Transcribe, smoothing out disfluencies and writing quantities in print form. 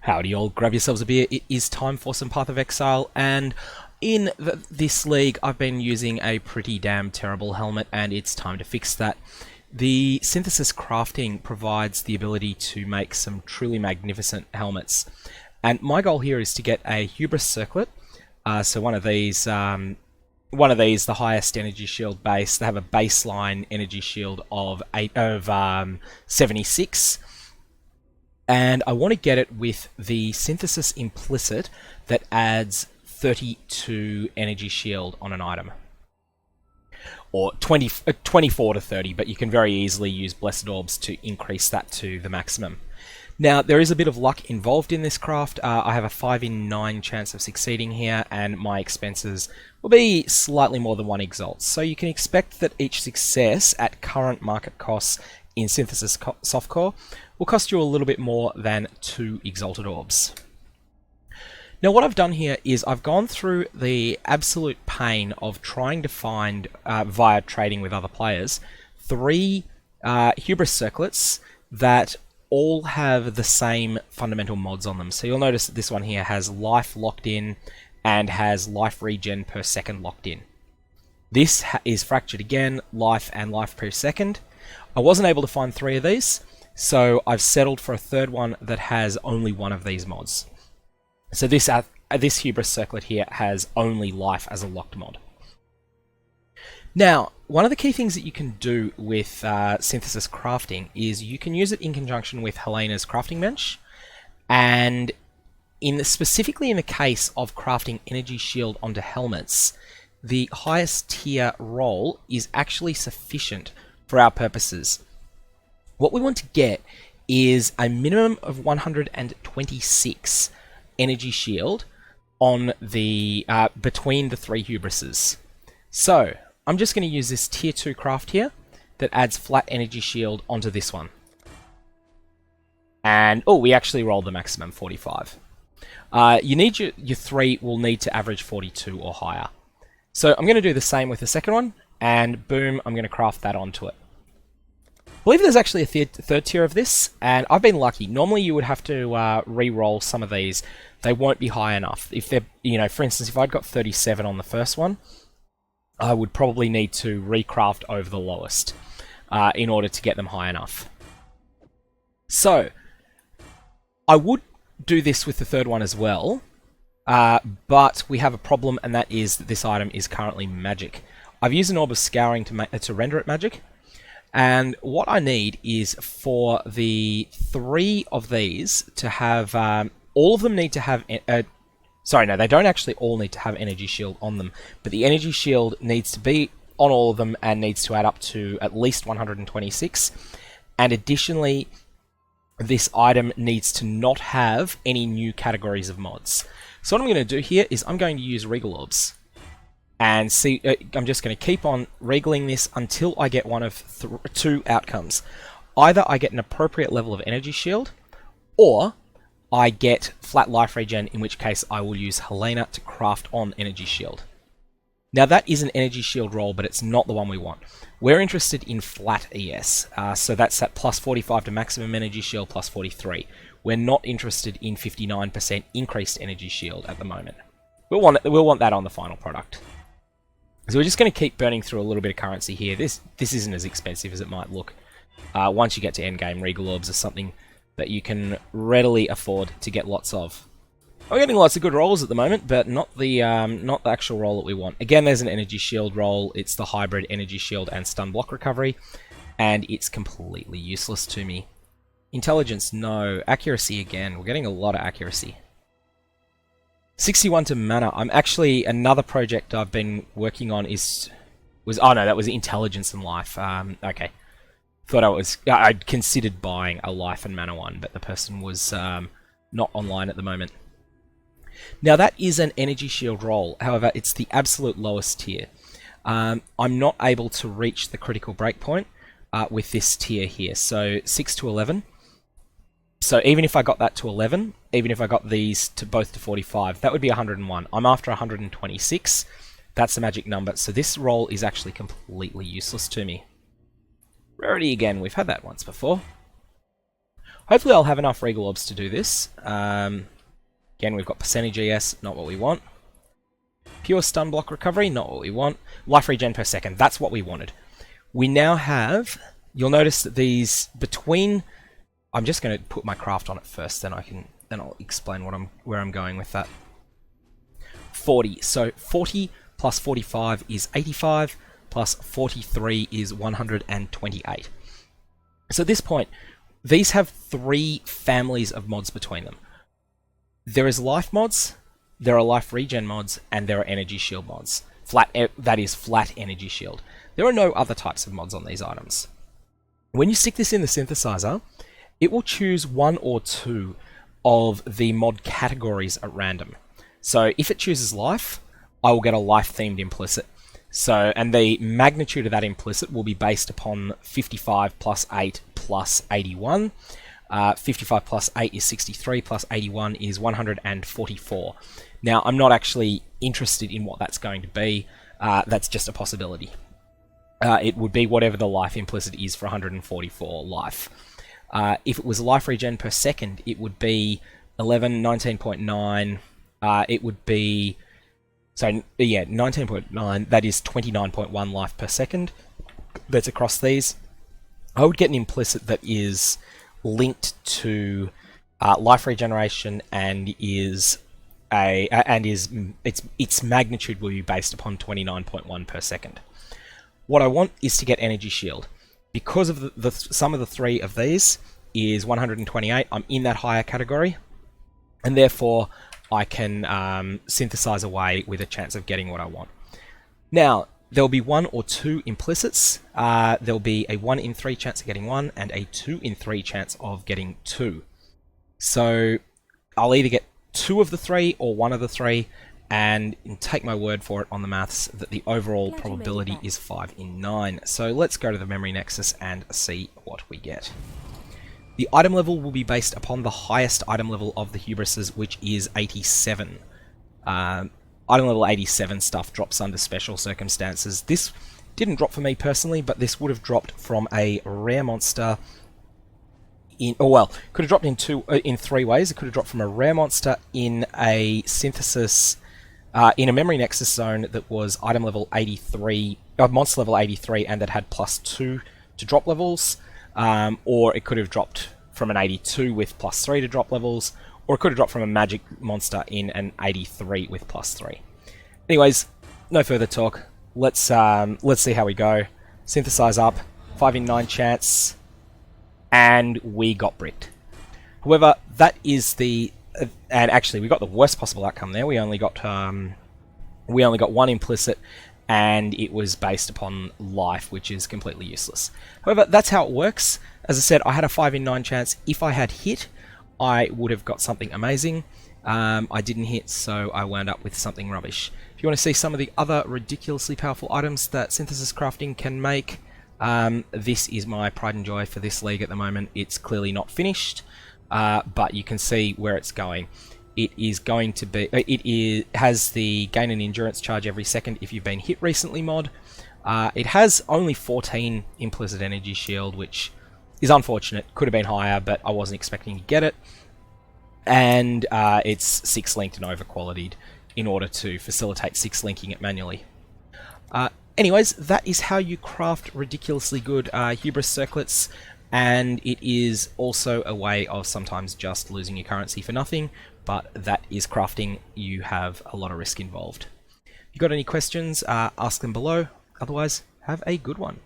Howdy all, grab yourselves a beer, it is time for some Path of Exile, and in this league I've been using a pretty damn terrible helmet and it's time to fix that. The synthesis crafting provides the ability to make some truly magnificent helmets, and my goal here is to get a Hubris Circlet, so one of these, the highest energy shield base. They have a baseline energy shield of 76, and I want to get it with the synthesis implicit that adds 32 energy shield on an item, or 24 to 30, but you can very easily use Blessed Orbs to increase that to the maximum. Now, there is a bit of luck involved in this craft. I have a 5 in 9 chance of succeeding here, and my expenses will be slightly more than 1 Exalt. So you can expect that each success at current market costs in Synthesis Softcore will cost you a little bit more than 2 Exalted Orbs. Now, what I've done here is I've gone through the absolute pain of trying to find, via trading with other players, 3 Hubris Circlets that all have the same fundamental mods on them. So you'll notice that this one here has life locked in and has life regen per second locked in. This is fractured again, life and life per second. I wasn't able to find 3 of these, so I've settled for a third one that has only 1 of these mods. So this Hubris Circlet here has only life as a locked mod. Now, one of the key things that you can do with synthesis crafting is you can use it in conjunction with Helena's crafting bench, and specifically in the case of crafting energy shield onto helmets, the highest tier roll is actually sufficient for our purposes. What we want to get is a minimum of 126 energy shield on the between the 3 Hubrises. So I'm just going to use this tier 2 craft here that adds flat energy shield onto this one. And, oh, we actually rolled the maximum, 45. You need your 3 will need to average 42 or higher. So I'm going to do the same with the second one, and boom, I'm going to craft that onto it. I believe there's actually a third tier of this, and I've been lucky. Normally you would have to re-roll some of these. They won't be high enough. If they're, for instance, if I'd got 37 on the first one, I would probably need to recraft over the lowest in order to get them high enough. So, I would do this with the third one as well, but we have a problem, and that is that this item is currently magic. I've used an Orb of Scouring to render it magic, and what I need is for the 3 of these to have, all of them need to have, sorry, no, they don't actually all need to have energy shield on them, but the energy shield needs to be on all of them and needs to add up to at least 126, and additionally, this item needs to not have any new categories of mods. So what I'm going to do here is I'm going to use Regal Orbs. And see, I'm just going to keep on regaling this until I get one of 2 outcomes. Either I get an appropriate level of energy shield, or I get flat life regen, in which case I will use Helena to craft on energy shield. Now that is an energy shield roll, but it's not the one we want. We're interested in flat ES, so that's at plus 45 to maximum energy shield, plus 43. We're not interested in 59% increased energy shield at the moment. We'll want that on the final product. So we're just going to keep burning through a little bit of currency here. This isn't as expensive as it might look. Once you get to endgame, Regal Orbs is something that you can readily afford to get lots of. We're getting lots of good rolls at the moment, but not the actual roll that we want. Again, there's an energy shield roll. It's the hybrid energy shield and stun block recovery, and it's completely useless to me. Intelligence, no. Accuracy again. We're getting a lot of accuracy. 61 to mana. I'm actually, another project I've been working on oh no, that was intelligence and life. Okay. Thought I'd considered buying a life and mana one, but the person was not online at the moment. Now that is an energy shield roll, however it's the absolute lowest tier. I'm not able to reach the critical breakpoint with this tier here, so 6 to 11. So even if I got that to 11, even if I got these to both to 45, that would be 101. I'm after 126. That's the magic number, so this roll is actually completely useless to me. Rarity again, we've had that once before. Hopefully I'll have enough Regal Orbs to do this. Again, we've got percentage ES, not what we want. Pure stun block recovery, not what we want. Life regen per second, that's what we wanted. We now have, you'll notice that these between, I'm just going to put my craft on it first, then I'll explain where I'm going with that. 40, so 40 plus 45 is 85, plus 43 is 128. So at this point, these have 3 families of mods between them. There is life mods, there are life regen mods, and there are energy shield mods. That is flat energy shield. There are no other types of mods on these items. When you stick this in the synthesizer, it will choose 1 or 2 of the mod categories at random. So if it chooses life, I will get a life-themed implicit. So, and the magnitude of that implicit will be based upon 55 plus 8 plus 81. 55 plus 8 is 63, plus 81 is 144. Now, I'm not actually interested in what that's going to be. That's just a possibility. It would be whatever the life implicit is for 144 life. If it was life regen per second, it would be 11, 19.9. It would be... So, yeah, 19.9, that is 29.1 life per second. That's across these. I would get an implicit that is linked to life regeneration and its magnitude will be based upon 29.1 per second. What I want is to get energy shield. Because of the sum of the 3 of these is 128, I'm in that higher category, and therefore I can synthesize away with a chance of getting what I want. Now, there'll be 1 or 2 implicits. There'll be a 1 in 3 chance of getting 1 and a 2 in 3 chance of getting 2. So I'll either get 2 of the 3 or 1 of the 3, and take my word for it on the maths that the overall probability is 5 in 9. So let's go to the memory nexus and see what we get. The item level will be based upon the highest item level of the Hubrises, which is 87. Item level 87 stuff drops under special circumstances. This didn't drop for me personally, but this would have dropped from a rare monster in... Oh well, could have dropped in 3 ways. It could have dropped from a rare monster in a synthesis... in a memory nexus zone that was item level 83... monster level 83 and that had +2 to drop levels. Or it could have dropped from an 82 with +3 to drop levels, or it could have dropped from a magic monster in an 83 with +3. Anyways, no further talk. Let's see how we go. Synthesize up, 5 in 9 chance, and we got bricked. However, that is the and actually we got the worst possible outcome there. We only got 1 implicit, and it was based upon life, which is completely useless. However, that's how it works. As I said, I had a 5 in 9 chance. If I had hit, I would have got something amazing. I didn't hit, so I wound up with something rubbish. If you want to see some of the other ridiculously powerful items that synthesis crafting can make, this is my pride and joy for this league at the moment. It's clearly not finished, but you can see where it's going. It is going to be. It has the gain an endurance charge every second if you've been hit recently mod. It has only 14 implicit energy shield, which is unfortunate. Could have been higher, but I wasn't expecting to get it. And it's 6 linked and overqualitied in order to facilitate 6 linking it manually. Anyways, that is how you craft ridiculously good Hubris Circlets. And it is also a way of sometimes just losing your currency for nothing, but that is crafting. You have a lot of risk involved. If you've got any questions, ask them below. Otherwise, have a good one.